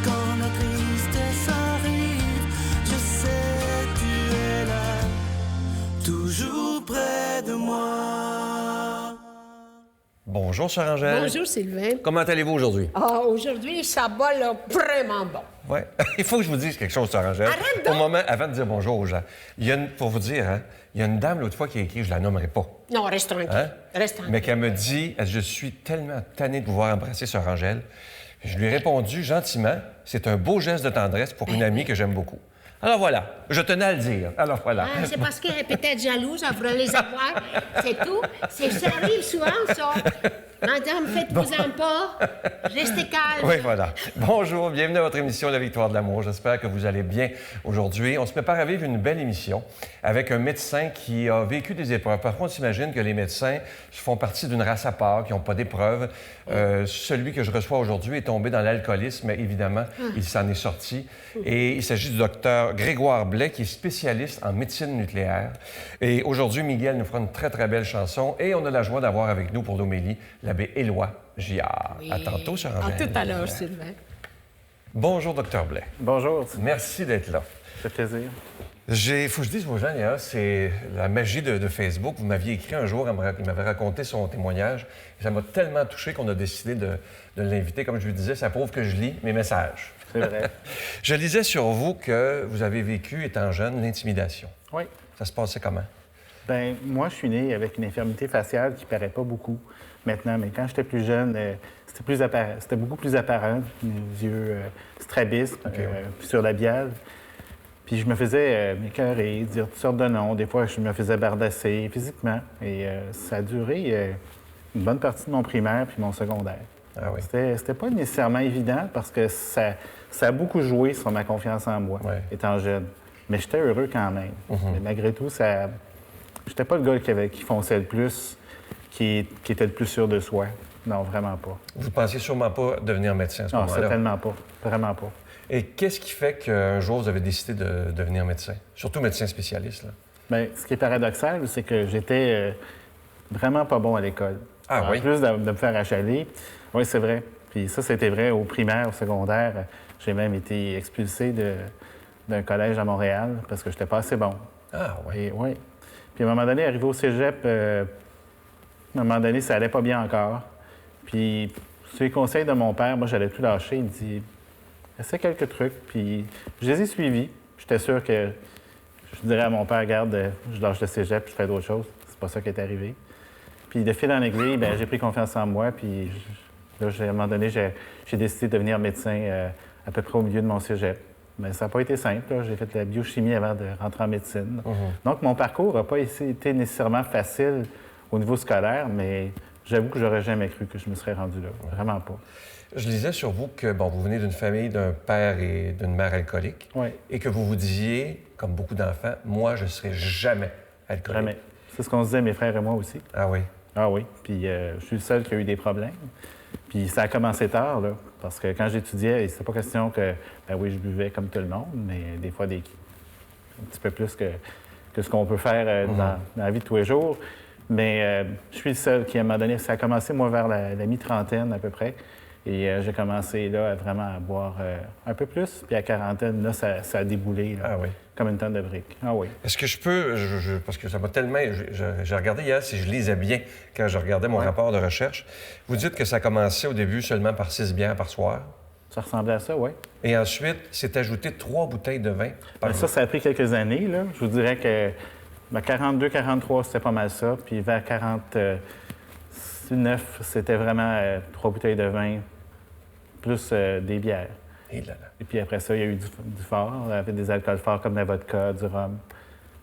Quand la tristesse arrive, je sais tu es là, toujours près de moi. Bonjour, Sœur Angèle. Bonjour, Sylvain. Comment allez-vous aujourd'hui? Ah, aujourd'hui, ça va là, vraiment bon. Oui. Il faut que je vous dise quelque chose, Sœur Angèle. Arrête donc! Au moment, avant de dire bonjour aux gens, pour vous dire, hein, il y a une dame l'autre fois qui a écrit, je la nommerai pas, Non, reste tranquille. hein? Reste tranquille. Mais qu'elle me dit, je suis tellement tanné de vous voir embrasser Sœur Angèle. Je lui ai répondu gentiment, c'est un beau geste de tendresse pour une amie que j'aime beaucoup. Alors voilà, je tenais à le dire. Alors voilà. Ah, c'est parce qu'elle est peut-être jalouse, elle voudrait les avoir. C'est tout. Ça arrive souvent, ça. Madame, faites-vous-en pas. Restez calme. Oui, voilà. Bonjour, bienvenue à votre émission La Victoire de l'amour. J'espère que vous allez bien aujourd'hui. On se prépare à vivre une belle émission avec un médecin qui a vécu des épreuves. Parfois, on s'imagine que les médecins font partie d'une race à part, qui n'ont pas d'épreuves. Celui que je reçois aujourd'hui est tombé dans l'alcoolisme, mais évidemment, il s'en est sorti. Et il s'agit du docteur Grégoire Blais, qui est spécialiste en médecine nucléaire. Et aujourd'hui, Miguel nous fera une très, très belle chanson. Et on a la joie d'avoir avec nous pour l'homélie l'abbé Éloi Giard. Oui. À tantôt, Sœur À Angèle. tout à l'heure, Sylvain. Bonjour, docteur Blais. Bonjour, Merci d'être là. ça fait plaisir. Il faut que je dise aux gens, Léa, c'est la magie de Facebook. Vous m'aviez écrit un jour, il m'avait raconté son témoignage. Et ça m'a tellement touché qu'on a décidé de l'inviter. Comme je lui disais, ça prouve que je lis mes messages. C'est vrai. Je lisais sur vous que vous avez vécu, étant jeune, l'intimidation. Oui. Ça se passait comment? Ben moi, je suis né avec une infirmité faciale qui paraît pas beaucoup maintenant, mais quand j'étais plus jeune, c'était beaucoup plus apparent. Mes yeux strabisques, puis sur labial. Puis je me faisais m'écœurer, dire toutes sortes de noms. Des fois, je me faisais bardasser physiquement. Et ça a duré une bonne partie de mon primaire puis mon secondaire. Ah oui. C'était pas nécessairement évident parce que ça a beaucoup joué sur ma confiance en moi, étant jeune. Mais j'étais heureux quand même. Mais malgré tout, j'étais pas le gars qui fonçait le plus, qui était le plus sûr de soi. Non, vraiment pas. Vous pensiez sûrement pas devenir médecin à ce Non, moment-là? certainement pas. Vraiment pas. Et qu'est-ce qui fait qu'un jour, vous avez décidé de devenir médecin? Surtout médecin spécialiste, là. Bien, ce qui est paradoxal, c'est que j'étais vraiment pas bon à l'école. Ah oui? En plus de me faire achaler. Oui, c'est vrai. Puis ça, c'était vrai au primaire, au secondaire. J'ai même été expulsé d'un collège à Montréal parce que j'étais pas assez bon. Ah oui? Et, oui. Puis à un moment donné, arrivé au cégep, à un moment donné, ça allait pas bien encore. Puis sur les conseils de mon père, moi, j'allais tout lâcher. Il me dit, essaie quelques trucs. Puis je les ai suivis. J'étais sûr que je dirais à mon père, regarde, je lâche le cégep, je fais d'autres choses. C'est pas ça qui est arrivé. Puis de fil en aiguille, bien, j'ai pris confiance en moi. Puis là, à un moment donné, j'ai décidé de devenir médecin à peu près au milieu de mon cégep. Mais ça n'a pas été simple, là. J'ai fait de la biochimie avant de rentrer en médecine. Donc, mon parcours n'a pas été nécessairement facile au niveau scolaire, mais j'avoue que j'aurais jamais cru que je me serais rendu là. Vraiment pas. Je lisais sur vous que, vous venez d'une famille d'un père et d'une mère alcooliques. Oui. Et que vous vous disiez, comme beaucoup d'enfants, moi, je ne serai jamais alcoolique. Jamais. C'est ce qu'on se disait, mes frères et moi aussi. Ah oui? Ah oui. Puis je suis le seul qui a eu des problèmes. Puis ça a commencé tard, là, parce que quand j'étudiais, c'était pas question que, ben oui, je buvais comme tout le monde, mais des fois un petit peu plus que ce qu'on peut faire dans la vie de tous les jours. Mais je suis le seul qui, à un moment donné, ça a commencé, moi, vers la mi-trentaine à peu près. Et j'ai commencé, là, vraiment à boire un peu plus. Puis à quarantaine, là, ça a déboulé, là, Ah oui? comme une tonne de briques. Ah oui. Est-ce que je peux, parce que ça m'a tellement... J'ai regardé hier si je lisais bien quand je regardais mon rapport de recherche. Vous dites que ça a commencé au début seulement par 6 bières par soir. Ça ressemblait à ça, oui. Et ensuite, c'est ajouté 3 bouteilles de vin par jour. Ça a pris quelques années, là. Je vous dirais que 42, 43, c'était pas mal ça. Puis vers 49, c'était vraiment 3 bouteilles de vin plus des bières. Et là, là. Et puis après ça, il y a eu du fort, avec des alcools forts comme la vodka, du rhum.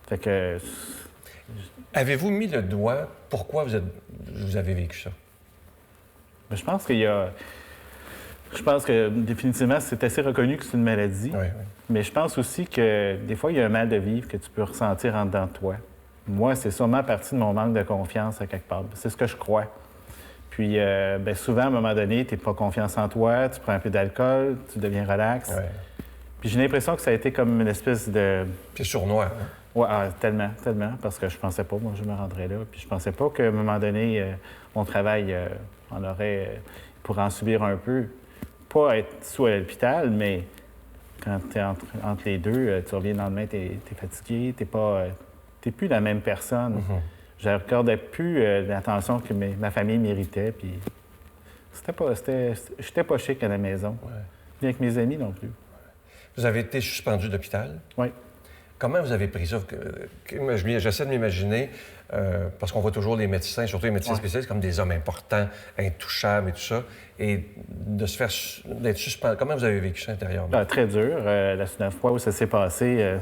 Fait que... Avez-vous mis le doigt pourquoi vous avez vécu ça? Je pense que définitivement, c'est assez reconnu que c'est une maladie. Oui. Mais je pense aussi que des fois, il y a un mal de vivre que tu peux ressentir en dedans de toi. Moi, c'est sûrement partie de mon manque de confiance à quelque part. C'est ce que je crois. Puis, souvent, à un moment donné, tu n'as pas confiance en toi, tu prends un peu d'alcool, tu deviens relax. Ouais. Puis j'ai l'impression que ça a été comme une espèce de... C'est sournois, hein? Oui, tellement, parce que je pensais pas, moi, je me rendrais là. Puis je pensais pas qu'à un moment donné, mon travail, on aurait... pour en subir un peu. pas être sous à l'hôpital, mais quand tu es entre les deux, tu reviens le lendemain, tu es fatigué, t'es plus la même personne. Je n'accordais plus l'attention que ma famille méritait, puis j'étais pas chic à la maison. Ni avec mes amis non plus. Vous avez été suspendu d'hôpital. Oui. Comment vous avez pris ça? J'essaie de m'imaginer, parce qu'on voit toujours les médecins, surtout les médecins spécialistes, comme des hommes importants, intouchables et tout ça, et d'être suspendu. Comment vous avez vécu ça intérieurement? Très dur. La fois où ça s'est passé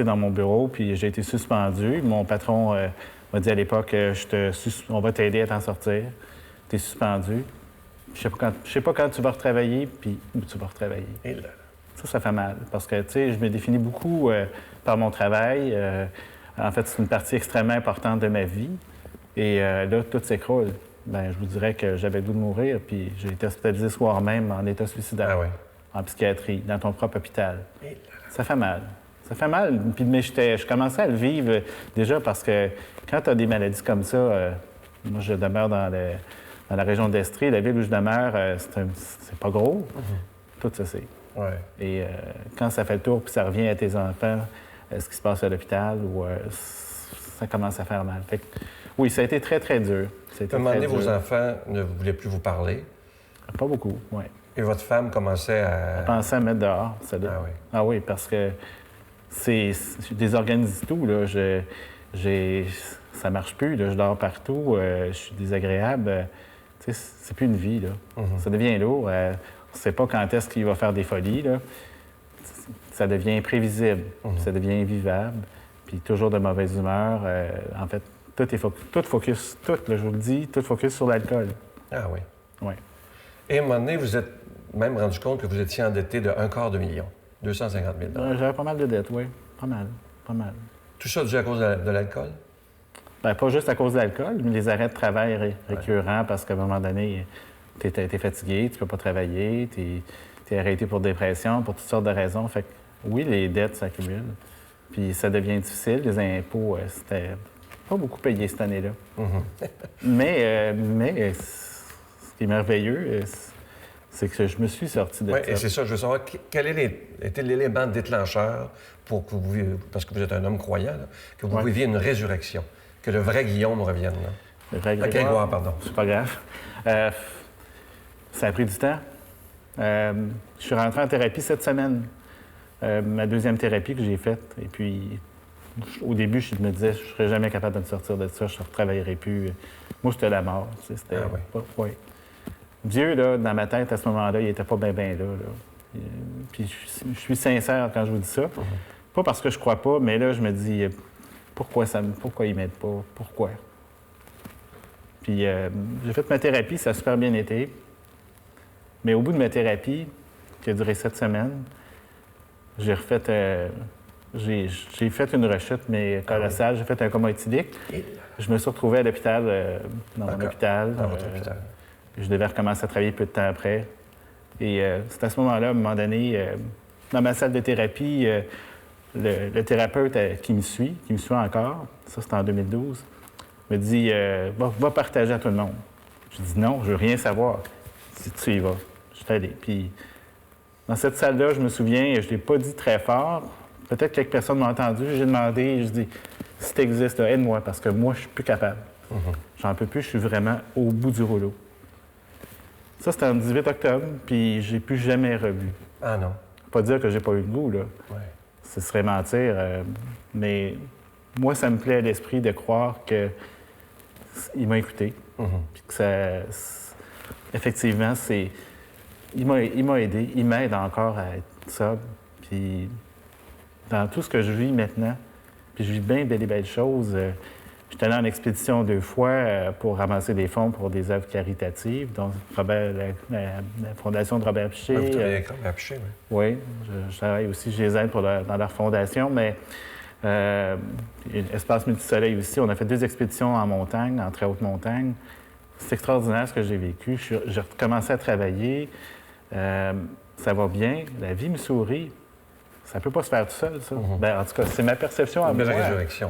dans mon bureau, puis j'ai été suspendu. Mon patron m'a dit à l'époque, on va t'aider à t'en sortir. Tu es suspendu. Je sais pas quand tu vas retravailler, puis où tu vas retravailler. Et là. Ça fait mal, parce que, tu sais, je me définis beaucoup par mon travail. En fait, c'est une partie extrêmement importante de ma vie. Et là, tout s'écroule. Bien, je vous dirais que j'avais le goût de mourir, puis j'ai été hospitalisé ce soir même en état suicidaire, en psychiatrie, dans ton propre hôpital. Ça fait mal. Ça fait mal. Puis, mais je commençais à le vivre déjà parce que quand tu as des maladies comme ça, moi, je demeure dans la région d'Estrie, la ville où je demeure, c'est pas gros. Tout ça, c'est. Ouais. Et quand ça fait le tour puis ça revient à tes enfants, ce qui se passe à l'hôpital, ça commence à faire mal. Fait que, oui, ça a été très, très dur. À un moment donné, vos enfants ne voulaient plus vous parler. Pas beaucoup, oui. Et votre femme commençait à... Elle pensait à me mettre dehors. Ah oui, parce que je désorganise tout, là. Ça marche plus, là. Je dors partout, je suis désagréable. Tu sais, c'est plus une vie, là. Ça devient lourd. On ne sait pas quand est-ce qu'il va faire des folies, là. Ça devient imprévisible, ça devient invivable, puis toujours de mauvaise humeur. En fait, tout focus, je vous le dis, tout focus sur l'alcool. Ah oui. Oui. Et à un moment donné, vous êtes même rendu compte que vous étiez endetté de $250 000, 250 000 J'avais pas mal de dettes, oui. Pas mal. Tout ça dû à cause de l'alcool? Bien, pas juste à cause de l'alcool, mais les arrêts de travail récurrents, parce qu'à un moment donné, t'es fatigué, tu peux pas travailler, t'es arrêté pour dépression, pour toutes sortes de raisons. Fait que, oui, les dettes s'accumulent. Puis ça devient difficile. Les impôts, c'était pas beaucoup payé cette année-là. Mais ce qui est merveilleux, c'est que je me suis sorti de ça. Oui, et c'est ça. Je veux savoir quel était l'élément déclencheur pour que vous, parce que vous êtes un homme croyant, là, que vous viviez une résurrection, que le vrai Guillaume revienne. Là. Le vrai Grégoire, pardon. C'est pas grave. Ça a pris du temps. Je suis rentré en thérapie cette semaine. Ma deuxième thérapie que j'ai faite. Et puis, au début, je me disais, je ne serais jamais capable de me sortir de ça, je ne retravaillerais plus. Moi, c'était la mort. C'était, Dieu, là, dans ma tête, à ce moment-là, il n'était pas bien là. Puis, je suis sincère quand je vous dis ça. Pas parce que je crois pas, mais là, je me dis, pourquoi il m'aide pas? Pourquoi? Puis, j'ai fait ma thérapie, ça a super bien été. Mais au bout de ma thérapie, qui a duré 7 semaines, j'ai fait une rechute, mais colossale. J'ai fait un coma éthylique. Je me suis retrouvé à l'hôpital, dans mon hôpital. Je devais recommencer à travailler peu de temps après. Et c'est à ce moment-là, à un moment donné, dans ma salle de thérapie, le thérapeute qui me suit encore, ça c'était en 2012, me dit va partager à tout le monde. Je dis non, je veux rien savoir. Si tu y vas, je t'aide. Puis dans cette salle-là, je me souviens, je ne l'ai pas dit très fort. Peut-être quelques personnes m'ont entendu. J'ai demandé, je dis si tu existes, aide-moi, parce que moi, je suis plus capable. J'en peux plus, je suis vraiment au bout du rouleau. Ça, c'était le 18 octobre, puis j'ai plus jamais revu. Ah non? Pas dire que j'ai pas eu le goût, là. Ouais. Ce serait mentir. Mais moi, ça me plaît à l'esprit de croire qu'il m'a écouté. Puis que ça... Effectivement, il m'a aidé. Il m'aide encore à être sobre. Puis dans tout ce que je vis maintenant, puis je vis bien des belles choses. J'étais allé en expédition 2 fois pour ramasser des fonds pour des œuvres caritatives, dont la fondation de Robert Piché. Vous travaillez avec Robert Piché, oui. Oui, je travaille aussi, je les aide dans leur fondation, mais Espace Multisoleil aussi, on a fait 2 expéditions en montagne, en très haute montagne. C'est extraordinaire ce que j'ai vécu. J'ai recommencé à travailler, ça va bien, la vie me sourit. Ça peut pas se faire tout seul, ça. Ben, en tout cas, c'est ma perception à moi. Une belle résurrection.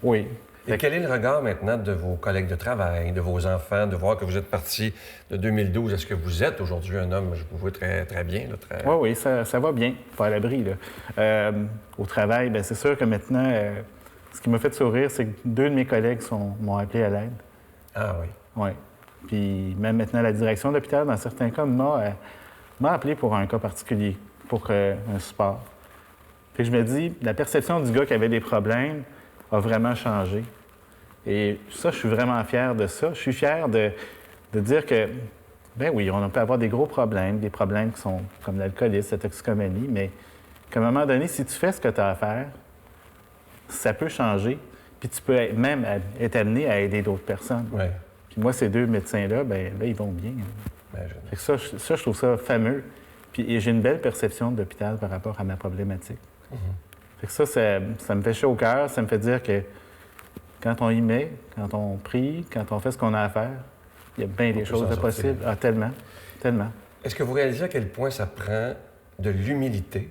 Oui. Et quel est le regard maintenant de vos collègues de travail, de vos enfants, de voir que vous êtes parti de 2012? Est-ce que vous êtes aujourd'hui un homme, je vous vois très, très bien? Là, très... Oui, ça va bien, pas à l'abri. Au travail, bien, c'est sûr que maintenant, ce qui m'a fait sourire, c'est que 2 de mes collègues m'ont appelé à l'aide. Ah oui. Oui. Puis même maintenant, la direction de l'hôpital, dans certains cas, m'a appelé pour un cas particulier, pour un support. Puis je me dis, la perception du gars qui avait des problèmes a vraiment changé. Et ça, je suis vraiment fier de ça. Je suis fier de dire que, ben oui, on peut avoir des gros problèmes, des problèmes qui sont comme l'alcoolisme, la toxicomanie, mais qu'à un moment donné, si tu fais ce que tu as à faire, ça peut changer, puis tu peux même être amené à aider d'autres personnes. Ouais. Puis moi, ces 2 médecins-là, ben là, ils vont bien. Fait que ça, je trouve ça fameux. Puis j'ai une belle perception de l'hôpital par rapport à ma problématique. Fait que ça me fait chaud au cœur. Ça me fait dire que quand on y met, quand on prie, quand on fait ce qu'on a à faire, il y a bien des choses de possibles. Ah, tellement, tellement. Est-ce que vous réalisez à quel point ça prend de l'humilité,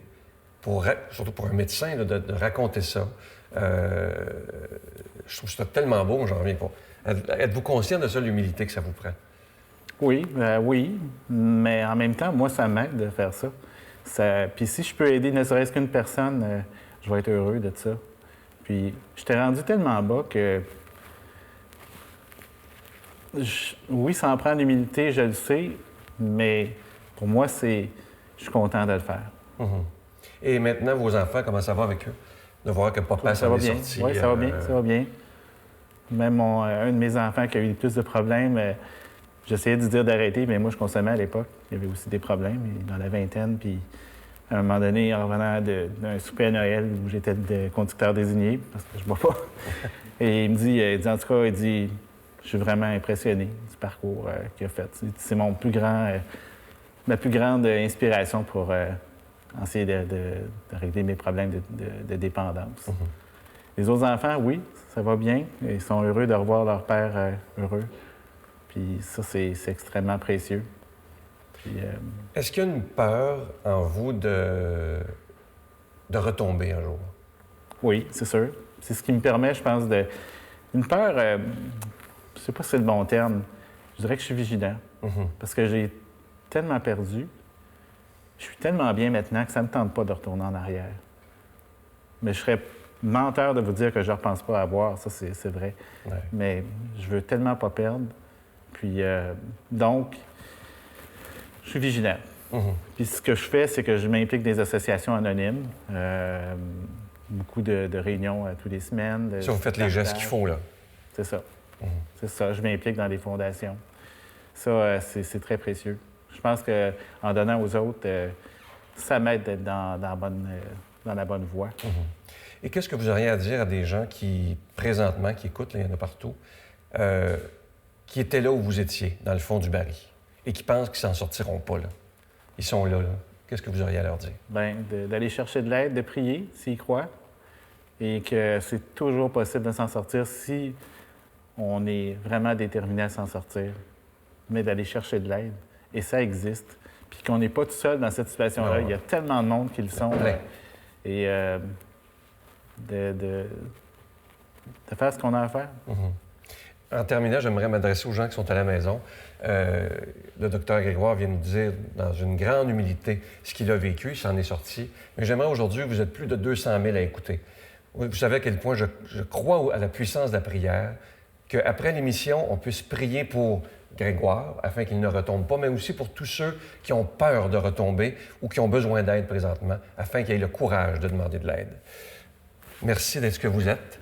surtout pour un médecin, là, de raconter ça? Je trouve ça tellement beau, j'en reviens pas. Êtes-vous conscient de ça, l'humilité que ça vous prend? Oui, oui, mais en même temps, moi, ça m'aide de faire ça. Puis si je peux aider ne serait-ce qu'une personne, je vais être heureux de ça. Puis je t'ai rendu tellement bas que... Oui, ça en prend de l'humilité, je le sais, mais pour moi, je suis content de le faire. Et maintenant, vos enfants, comment ça va avec eux? De voir que papa ça va est bien. sorti. Oui, ça va bien, ça va bien. Même un de mes enfants qui a eu plus de problèmes, j'essayais de lui dire d'arrêter, mais moi, je consommais à l'époque. Il y avait aussi des problèmes, dans la vingtaine. Puis, à un moment donné, en revenant d'un souper à Noël où j'étais conducteur désigné, parce que je ne bois pas, et il me dit, en tout cas, je suis vraiment impressionné du parcours qu'il a fait. C'est ma plus grande inspiration pour essayer de régler mes problèmes de dépendance. Les autres enfants, oui, ça va bien. Ils sont heureux de revoir leur père heureux. Puis ça, c'est extrêmement précieux. Puis, est-ce qu'il y a une peur en vous de retomber un jour? Oui, c'est sûr. C'est ce qui me permet, je pense, une peur, je ne sais pas si c'est le bon terme, je dirais que je suis vigilant. Parce que j'ai tellement perdu, je suis tellement bien maintenant que ça ne me tente pas de retourner en arrière. Mais je serais menteur de vous dire que je ne repense pas à boire, ça c'est vrai. Ouais. Mais je veux tellement pas perdre. Puis donc, je suis vigilant. Puis ce que je fais, c'est que je m'implique dans des associations anonymes. Beaucoup de réunions tous les semaines. Si vous faites les gestes qu'il faut, là. C'est ça. C'est ça. Je m'implique dans des fondations. Ça, c'est très précieux. Je pense qu'en donnant aux autres, ça m'aide d'être dans la bonne voie. Et qu'est-ce que vous auriez à dire à des gens qui, présentement, qui écoutent, là, il y en a partout, qui étaient là où vous étiez, dans le fond du baril, et qui pensent qu'ils s'en sortiront pas, là? Ils sont là. Qu'est-ce que vous auriez à leur dire? Bien, d'aller chercher de l'aide, de prier, s'ils croient, et que c'est toujours possible de s'en sortir si on est vraiment déterminé à s'en sortir, mais d'aller chercher de l'aide. Et ça existe. Puis qu'on n'est pas tout seul dans cette situation-là. Il y a tellement de monde qui le sont. Et de faire ce qu'on a à faire. En terminant, j'aimerais m'adresser aux gens qui sont à la maison. Le docteur Grégoire vient nous dire, dans une grande humilité, ce qu'il a vécu, il s'en est sorti. Mais j'aimerais aujourd'hui, vous êtes plus de 200 000 à écouter. Vous savez à quel point je crois à la puissance de la prière, qu'après l'émission, on puisse prier pour Grégoire, afin qu'il ne retombe pas, mais aussi pour tous ceux qui ont peur de retomber ou qui ont besoin d'aide présentement, afin qu'il ait le courage de demander de l'aide. Merci d'être ce que vous êtes,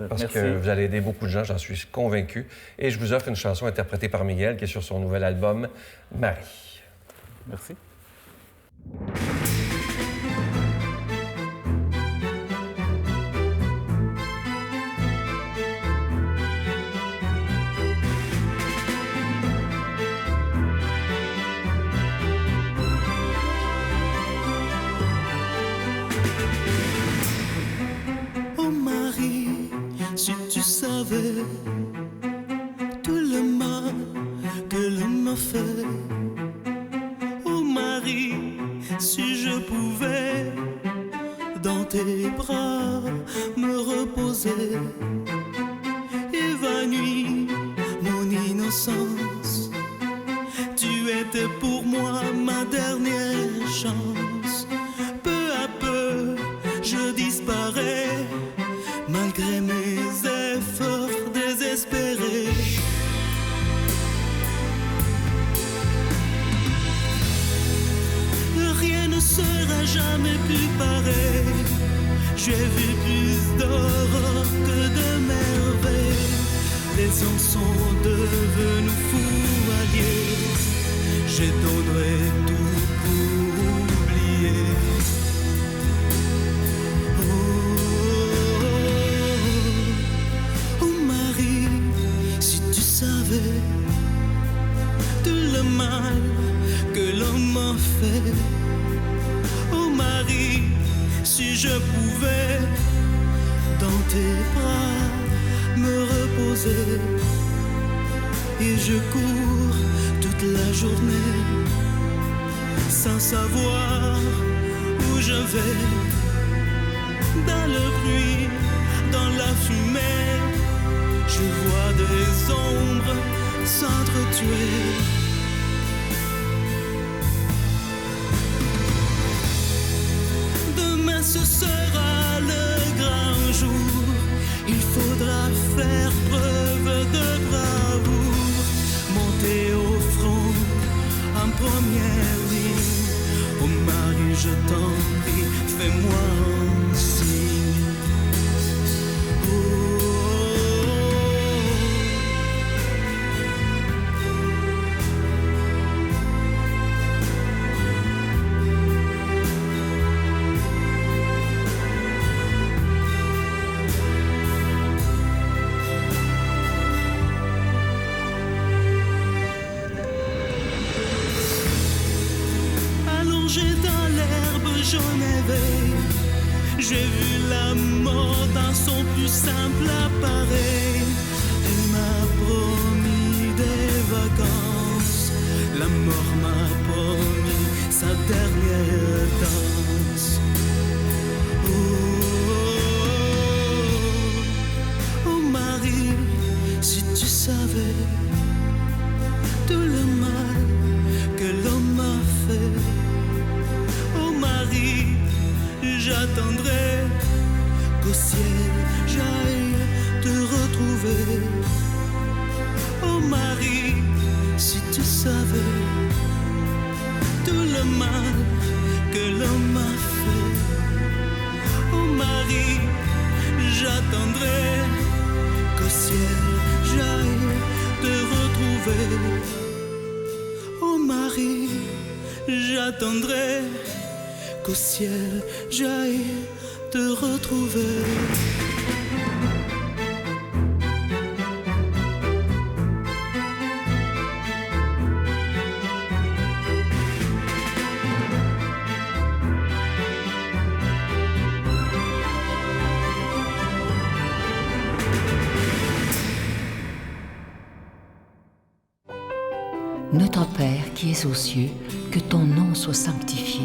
parce que vous allez aider beaucoup de gens, j'en suis convaincu. Et je vous offre une chanson interprétée par Miguel, qui est sur son nouvel album, Marie. Merci. Si tu savais tout le mal que l'homme m'a fait, oh Marie, si je pouvais dans tes bras me reposer, nuit, mon innocence. Tu étais pour moi ma dernière chance. Peu à peu, je disparais, malgré mes efforts désespérés. Rien ne sera jamais plus pareil. J'ai vu plus d'aurore que de merveilles. Les hommes sont devenus fous alliés. Je donnerai tout pour oublier. Oh Marie, si tu savais tout le mal que l'homme m'a fait. Oh Marie, si je pouvais dans tes bras me reposer. Et je cours toute la journée sans savoir où je vais. Dans le bruit, dans la fumée, je vois des ombres s'entretuer. Demain ce sera le grand jour. Il faudra faire preuve de bravoure, monter au front en première ligne. Oh Marie, je t'en prie, fais-moi un signe. Jaune éveil, j'ai vu la mort dans son plus simple appareil. Elle m'a promis des vacances, la mort m'a promis sa dernière danse. Oh Marie, si tu savais tout le mal que l'homme m'a fait. Marie, j'attendrai qu'au ciel j'aille te retrouver. Oh Marie, si tu savais tout le mal que l'homme m'a fait. Oh Marie, j'attendrai qu'au ciel j'aille te retrouver. Oh Marie, j'attendrai qu'au ciel j'aille te retrouver. Notre Père qui es aux cieux, que ton nom soit sanctifié,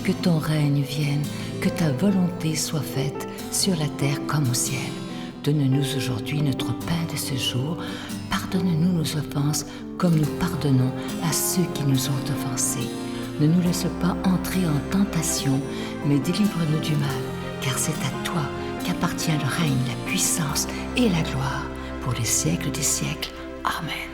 que ton règne vienne, que ta volonté soit faite sur la terre comme au ciel. Donne-nous aujourd'hui notre pain de ce jour. Pardonne-nous nos offenses comme nous pardonnons à ceux qui nous ont offensés. Ne nous laisse pas entrer en tentation, mais délivre-nous du mal, car c'est à toi qu'appartient le règne, la puissance et la gloire pour les siècles des siècles. Amen.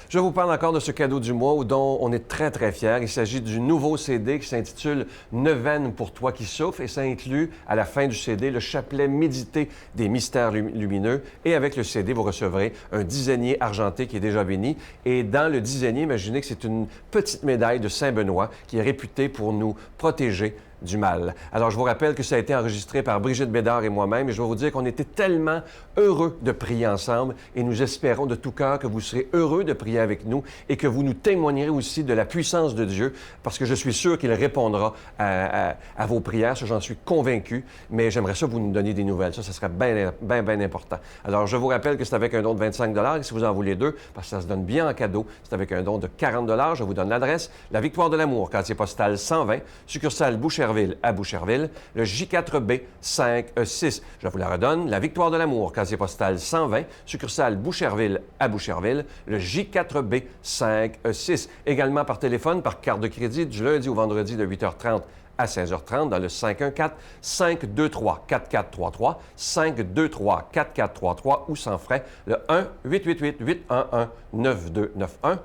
Je vous parle encore de ce cadeau du mois dont on est très, très fiers. Il s'agit du nouveau CD qui s'intitule « Neuvaine pour toi qui souffres » et ça inclut, à la fin du CD, le chapelet médité des mystères lumineux. Et avec le CD, vous recevrez un dizainier argenté qui est déjà béni. Et dans le dizainier, imaginez que c'est une petite médaille de Saint-Benoît qui est réputée pour nous protéger du mal. Alors, je vous rappelle que ça a été enregistré par Brigitte Bédard et moi-même et je vais vous dire qu'on était tellement heureux de prier ensemble et nous espérons de tout cœur que vous serez heureux de prier avec nous et que vous nous témoignerez aussi de la puissance de Dieu parce que je suis sûr qu'il répondra à vos prières, ça j'en suis convaincu, mais j'aimerais ça vous nous donniez des nouvelles. Ça serait bien important. Alors, je vous rappelle que c'est avec un don de 25 $ et si vous en voulez deux, parce que ça se donne bien en cadeau, c'est avec un don de 40 $. Je vous donne l'adresse, La Victoire de l'amour, quartier postal 120, succursale Boucher Boucherville à Boucherville, le J4B 5E6. Je vous la redonne, la Victoire de l'amour, casier postal 120, succursale Boucherville à Boucherville, le J4B 5E6. Également par téléphone, par carte de crédit, du lundi au vendredi de 8h30 à 16h30 dans le 514-523-4433, 523-4433 ou sans frais, le 1-888-811-9291,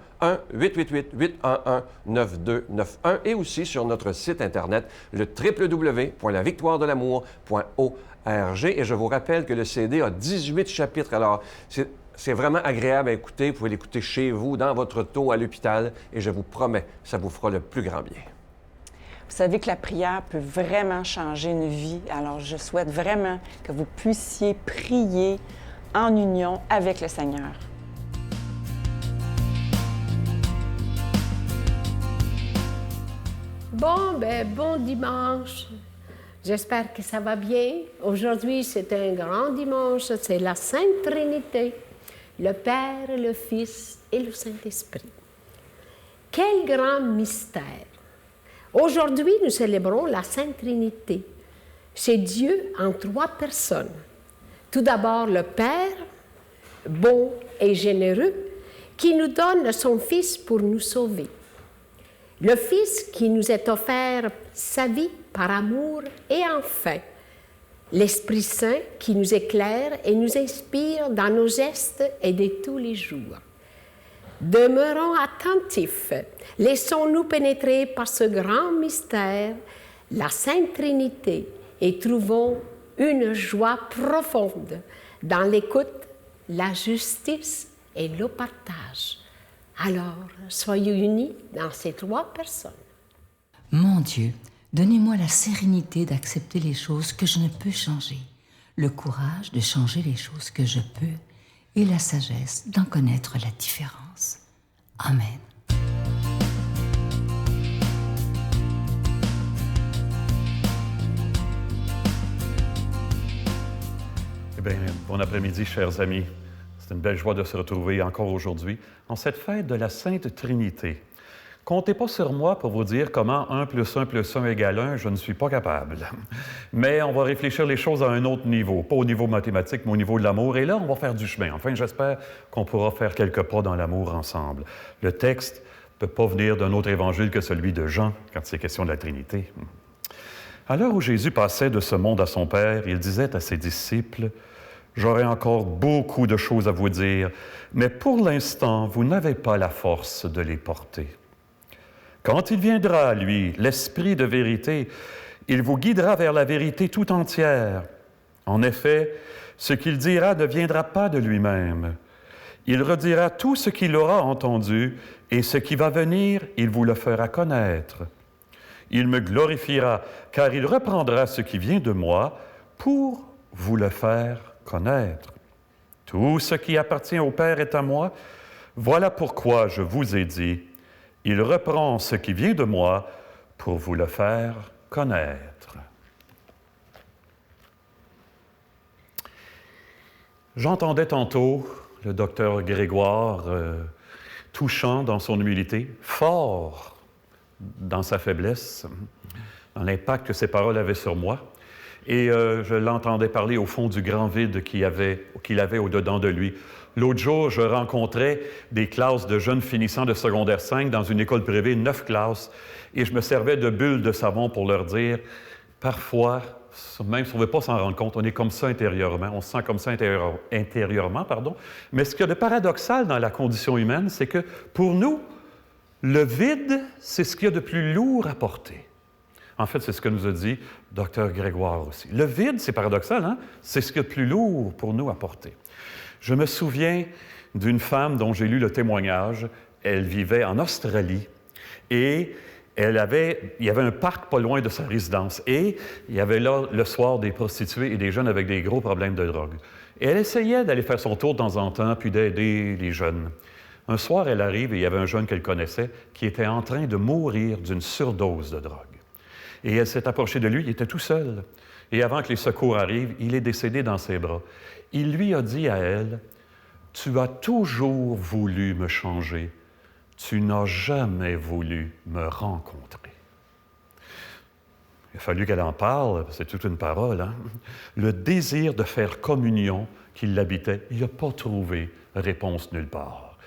1-888-811-9291 et aussi sur notre site Internet, le www.lavictoiredelamour.org. Et je vous rappelle que le CD a 18 chapitres. Alors, c'est vraiment agréable à écouter. Vous pouvez l'écouter chez vous, dans votre auto, à l'hôpital, et je vous promets, ça vous fera le plus grand bien. Vous savez que la prière peut vraiment changer une vie. Alors, je souhaite vraiment que vous puissiez prier en union avec le Seigneur. Bon dimanche. J'espère que ça va bien. Aujourd'hui, c'est un grand dimanche. C'est la Sainte Trinité, le Père, le Fils et le Saint-Esprit. Quel grand mystère! Aujourd'hui, nous célébrons la Sainte Trinité. C'est Dieu en 3 personnes. Tout d'abord, le Père, bon et généreux, qui nous donne son Fils pour nous sauver. Le Fils qui nous est offert sa vie par amour. Et enfin, l'Esprit Saint qui nous éclaire et nous inspire dans nos gestes et de tous les jours. Demeurons attentifs, laissons-nous pénétrer par ce grand mystère, la Sainte Trinité, et trouvons une joie profonde dans l'écoute, la justice et le partage. Alors, soyez unis dans ces 3 personnes. Mon Dieu, donnez-moi la sérénité d'accepter les choses que je ne peux changer, le courage de changer les choses que je peux et la sagesse d'en connaître la différence. Amen. Eh bien, bon après-midi, chers amis. C'est une belle joie de se retrouver encore aujourd'hui en cette fête de la Sainte Trinité. Comptez pas sur moi pour vous dire comment 1 + 1 + 1 = 1, je ne suis pas capable. Mais on va réfléchir les choses à un autre niveau, pas au niveau mathématique, mais au niveau de l'amour. Et là, on va faire du chemin. Enfin, j'espère qu'on pourra faire quelques pas dans l'amour ensemble. Le texte ne peut pas venir d'un autre évangile que celui de Jean, quand c'est question de la Trinité. À l'heure où Jésus passait de ce monde à son Père, il disait à ses disciples, « J'aurai encore beaucoup de choses à vous dire, mais pour l'instant, vous n'avez pas la force de les porter. Quand il viendra, lui, l'Esprit de vérité, il vous guidera vers la vérité tout entière. En effet, ce qu'il dira ne viendra pas de lui-même. Il redira tout ce qu'il aura entendu, et ce qui va venir, il vous le fera connaître. Il me glorifiera, car il reprendra ce qui vient de moi pour vous le faire connaître. Tout ce qui appartient au Père est à moi. Voilà pourquoi je vous ai dit, il reprend ce qui vient de moi pour vous le faire connaître. » J'entendais tantôt le docteur Grégoire touchant dans son humilité, fort dans sa faiblesse, dans l'impact que ses paroles avaient sur moi. Et je l'entendais parler au fond du grand vide qu'il avait au-dedans de lui. L'autre jour, je rencontrais des classes de jeunes finissants de secondaire 5 dans une école privée, 9 classes, et je me servais de bulles de savon pour leur dire, parfois, même si on ne veut pas s'en rendre compte, on est comme ça intérieurement, on se sent comme ça intérieurement, mais ce qu'il y a de paradoxal dans la condition humaine, c'est que pour nous, le vide, c'est ce qu'il y a de plus lourd à porter. En fait, c'est ce que nous a dit Dr. Grégoire aussi. Le vide, c'est paradoxal, hein? C'est ce qu'il y a de plus lourd pour nous à porter. Je me souviens d'une femme dont j'ai lu le témoignage. Elle vivait en Australie et il y avait un parc pas loin de sa résidence. Et il y avait là, le soir, des prostituées et des jeunes avec des gros problèmes de drogue. Et elle essayait d'aller faire son tour de temps en temps, puis d'aider les jeunes. Un soir, elle arrive et il y avait un jeune qu'elle connaissait qui était en train de mourir d'une surdose de drogue. Et elle s'est approchée de lui, il était tout seul. Et avant que les secours arrivent, il est décédé dans ses bras. Il lui a dit à elle, « Tu as toujours voulu me changer, tu n'as jamais voulu me rencontrer. » Il a fallu qu'elle en parle, c'est toute une parole, hein? Le désir de faire communion qui l'habitait, il n'a pas trouvé réponse nulle part.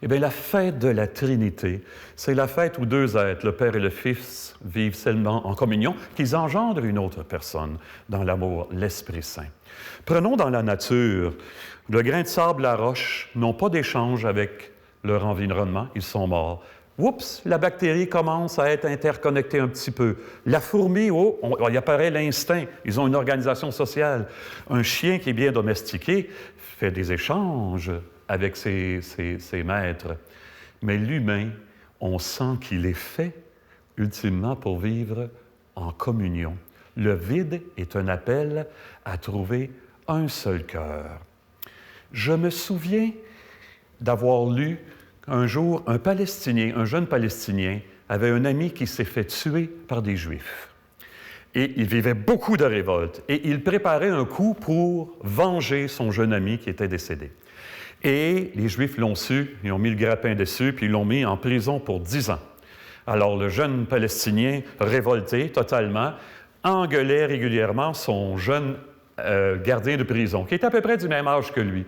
Eh bien, la fête de la Trinité, c'est la fête où deux êtres, le Père et le Fils, vivent seulement en communion, qu'ils engendrent une autre personne dans l'amour, l'Esprit Saint. Prenons dans la nature, le grain de sable, la roche, n'ont pas d'échange avec leur environnement, ils sont morts. Oups, la bactérie commence à être interconnectée un petit peu. La fourmi, il apparaît l'instinct, ils ont une organisation sociale. Un chien qui est bien domestiqué fait des échanges avec ses maîtres. Mais l'humain, on sent qu'il est fait ultimement pour vivre en communion. Le vide est un appel à trouver un seul cœur. Je me souviens d'avoir lu un jour un Palestinien, un jeune Palestinien, avait un ami qui s'est fait tuer par des Juifs. Et il vivait beaucoup de révoltes. Et il préparait un coup pour venger son jeune ami qui était décédé. Et les Juifs l'ont su, ils ont mis le grappin dessus, puis ils l'ont mis en prison pour 10 ans. Alors le jeune Palestinien, révolté totalement, engueulait régulièrement son jeune gardien de prison, qui était à peu près du même âge que lui.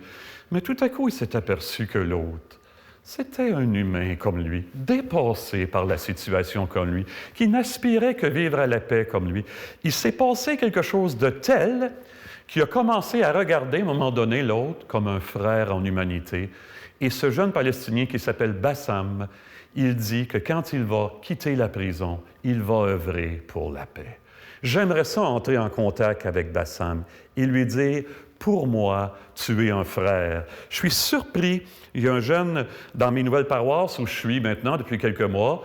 Mais tout à coup, il s'est aperçu que l'autre, c'était un humain comme lui, dépassé par la situation comme lui, qui n'aspirait que vivre à la paix comme lui. Il s'est passé quelque chose de tel qu'il a commencé à regarder à un moment donné l'autre comme un frère en humanité. Et ce jeune Palestinien qui s'appelle Bassam, il dit que quand il va quitter la prison, il va œuvrer pour la paix. J'aimerais ça entrer en contact avec Bassam et lui dire « Pour moi, tu es un frère. » Je suis surpris. Il y a un jeune dans mes nouvelles paroisses où je suis maintenant depuis quelques mois.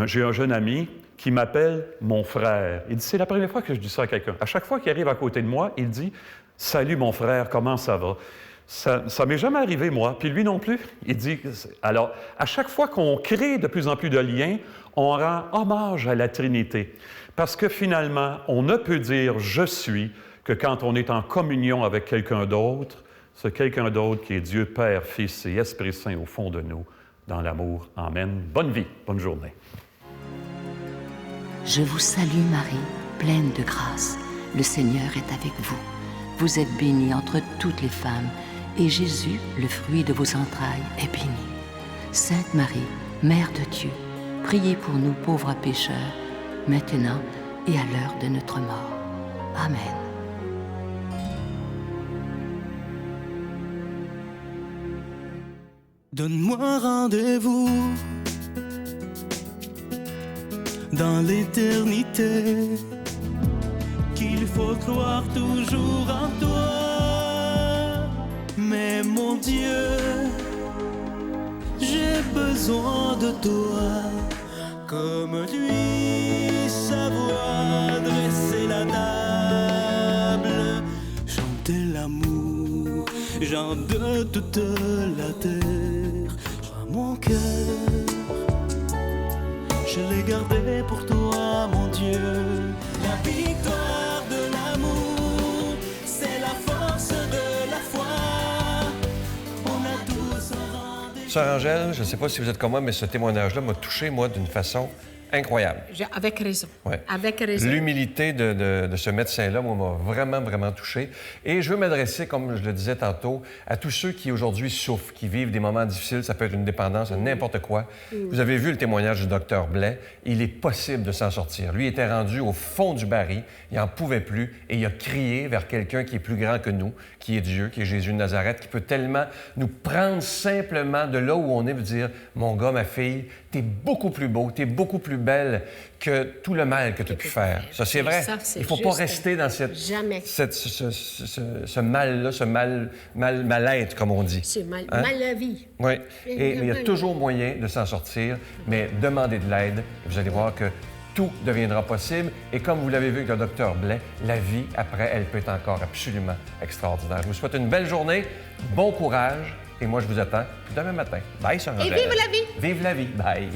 J'ai un jeune ami qui m'appelle mon frère. Il dit « C'est la première fois que je dis ça à quelqu'un. » À chaque fois qu'il arrive à côté de moi, il dit « Salut mon frère, comment ça va? » Ça ne m'est jamais arrivé, moi, puis lui non plus. Il dit, alors, à chaque fois qu'on crée de plus en plus de liens, on rend hommage à la Trinité. Parce que finalement, on ne peut dire « je suis » que quand on est en communion avec quelqu'un d'autre, c'est quelqu'un d'autre qui est Dieu, Père, Fils et Esprit Saint au fond de nous, dans l'amour. Amen. Bonne vie, bonne journée. Je vous salue Marie, pleine de grâce. Le Seigneur est avec vous. Vous êtes bénie entre toutes les femmes, et Jésus, le fruit de vos entrailles, est béni. Sainte Marie, Mère de Dieu, priez pour nous pauvres pécheurs, maintenant et à l'heure de notre mort. Amen. Donne-moi rendez-vous dans l'éternité, qu'il faut croire toujours en toi. Mais mon Dieu, j'ai besoin de toi, comme lui savoir dresser la table, chanter l'amour, gens de toute la terre. Mon cœur, je l'ai gardé pour toi, mon Dieu. La victoire de l'amour, c'est la force de la foi. On a tous un rendez-vous. Sœur Angèle, je ne sais pas si vous êtes comme moi, mais ce témoignage-là m'a touché, moi, d'une façon incroyable. Avec raison. Ouais. Avec raison. L'humilité de ce médecin-là, moi, m'a vraiment, vraiment touché. Et je veux m'adresser, comme je le disais tantôt, à tous ceux qui aujourd'hui souffrent, qui vivent des moments difficiles. Ça peut être une dépendance à n'importe quoi. Vous avez vu le témoignage du docteur Blais. Il est possible de s'en sortir. Lui était rendu au fond du baril. Il n'en pouvait plus. Et il a crié vers quelqu'un qui est plus grand que nous, qui est Dieu, qui est Jésus de Nazareth, qui peut tellement nous prendre simplement de là où on est, vous dire, mon gars, ma fille, t'es beaucoup plus beau, t'es beaucoup plus belle que tout le mal que tu as pu faire. Ça, c'est vrai. Il ne faut pas rester dans ce mal-là, ce mal-être, comme on dit. C'est mal la vie. Oui. Et il y a toujours moyen de s'en sortir, mais demandez de l'aide. Vous allez voir que tout deviendra possible. Et comme vous l'avez vu avec le docteur Blais, la vie, après, elle peut être encore absolument extraordinaire. Je vous souhaite une belle journée, bon courage, et moi, je vous attends demain matin. Bye, Sœur Angèle. Et vive la vie! Vive la vie! Bye!